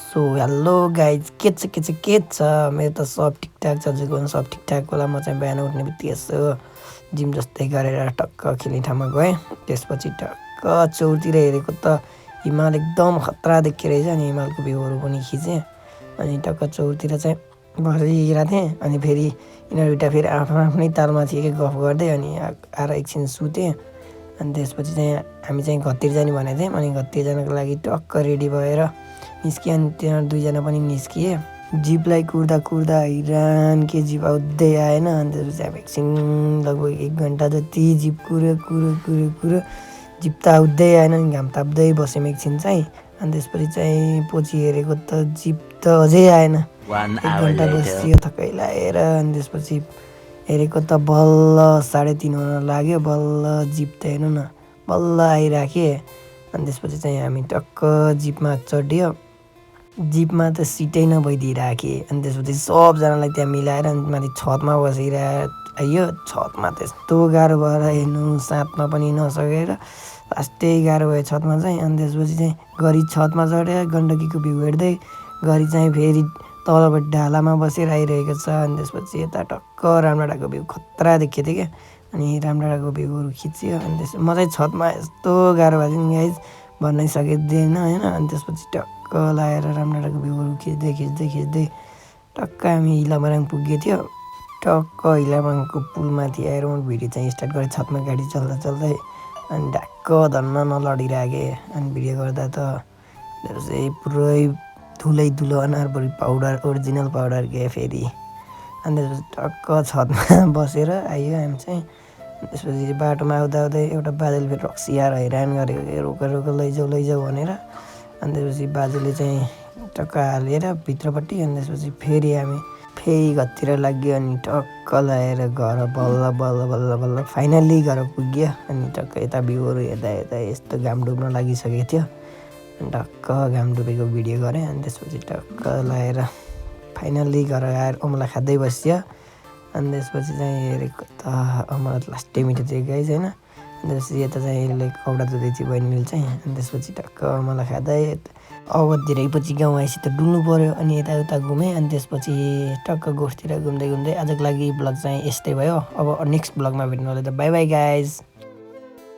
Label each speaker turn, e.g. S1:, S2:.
S1: So hello guys के छ मेरो त सब ठिकठाक छ। हजुरको पनि सब ठिकठाक होला। म चाहिँ बिहान उठ्ने बित्तिकै यसो जिम जस्तै गरेर टक्क खेल्ने ठाउँमा गएँ। त्यसपछि टक्क चौरतिर हेरेको त हिमाल एकदम खतरा देखियो रहेछ। अनि हिमालको भ्यूहरू पनि खिचेँ। अनि टक्क चौरतिर चाहिँ बसिरहेको थिएँ। अनि फेरि यिनीहरू दुइटा फेरि आफ्नो आफ्नै तालमा थिए कि गफ गर्दै। अनि आएर एकछिन सुतेँ। अनि त्यसपछि चाहिँ हामी चाहिँ घरतिर जाने भनेको थियौँ। अनि घरतिर जानको लागि टक्क रेडी भएर निस्किएँ। अनि त्यहाँ दुईजना पनि जिपलाई कुर्दा कुर्दा हैरान के जिप आउँदै आएन। अनि त्यसपछि हामी एकछिन लगभग 1 घन्टा जति जिप कुर्यो जिप त आउँदै आएन। अनि घाम ताप्दै बस्यौँ एकछिन चाहिँ। अनि त्यसपछि चाहिँ पछि हेरेको त जिप त अझै आएन। 1 घन्टा बसियो थकै लाएर। अनि त्यसपछि हेरेको त बल्ल 3:30 हुन लाग्यो। बल्ल जिप त हेर्नु न बल्ल आइराखेँ। अनि त्यसपछि चाहिँ हामी टक्क जिपमा चढ्यो। जिपमा त सिटै नभइदिइराखेँ। अनि त्यसपछि सबजनालाई त्यहाँ मिलाएर अनि माथि छतमा बसिरह्यो। छतमा त्यस्तो गाह्रो भएर हेर्नु साथमा पनि नसकेर लास्टै गाह्रो भयो छतमा चाहिँ। अनि त्यसपछि चाहिँ गरी छतमा चढेर गण्डकीको भ्यू हेर्दै गरी चाहिँ फेरि तलबाट ढालामा बसेर आइरहेको छ। अनि त्यसपछि यता टक्क रामडाँडाको भ्यू खतरा देखिएको थियो क्या। अनि रामडाँडाको भ्यूहरू खिच्यो। अनि त्यस म चाहिँ छतमा यस्तो गाह्रो भएको थियो नि गाइज भन्नै सकिँदैन होइन। अनि त्यसपछि टक्क लगाएर रामडाँडाको भ्यूहरू खिच्दै टक्क हामी हिलामाराङ पुगेको थियो। टक्क हिलामाराङको पुलमाथि आएर म भिडियो चाहिँ स्टार्ट गरेँ छतमा गाडी चल्दै। अनि ढाक्क धन्न नलडिरहेको। अनि भिडियो गर्दा त त्यसै पुरै धुलो अनुहारभरि पाउडर ओरिजिनल पाउडर गयो फेरि। अनि त्यसपछि टक्क छतमा बसेर आयो हामी चाहिँ। त्यसपछि बाटोमा आउँदै एउटा बाजेले फेरि रक्सिएर हैरान गरेको रोक लैजाऊ भनेर। अनि त्यसपछि बाजेले चाहिँ टक्क हालेर भित्रपट्टि। अनि त्यसपछि फेरि हामी फेरि घरतिर लाग्यो। अनि टक्क लगाएर घर बल्ल फाइनल्ली घर पुग्यो। अनि टक्क यता भ्यूहरू हेर्दा यस्तो घाम डुब्न लागिसकेको थियो। अनि टक्क घाम डुबेको भिडियो गरेँ। अनि त्यसपछि टक्क लगाएर फाइनल्ली घर आएर अमला खाँदै बस्यो। अनि त्यसपछि चाहिँ हेरेको त अमला लास्टै मिठो थियो गाइज होइन। अनि त्यसपछि यता चाहिँ यसले कपडा धुँदै थियो बहिनीले चाहिँ। अनि त्यसपछि टक्क अमला खाँदै अब धेरै पछि गाउँ आएपछि त डुल्नु पऱ्यो। अनि यताउता घुमेँ। अनि त्यसपछि टक्क गोठतिर घुम्दै आजको लागि ब्लग चाहिँ यस्तै भयो। अब नेक्स्ट ब्लगमा भेट्नु होला त बाई बाई गाइज।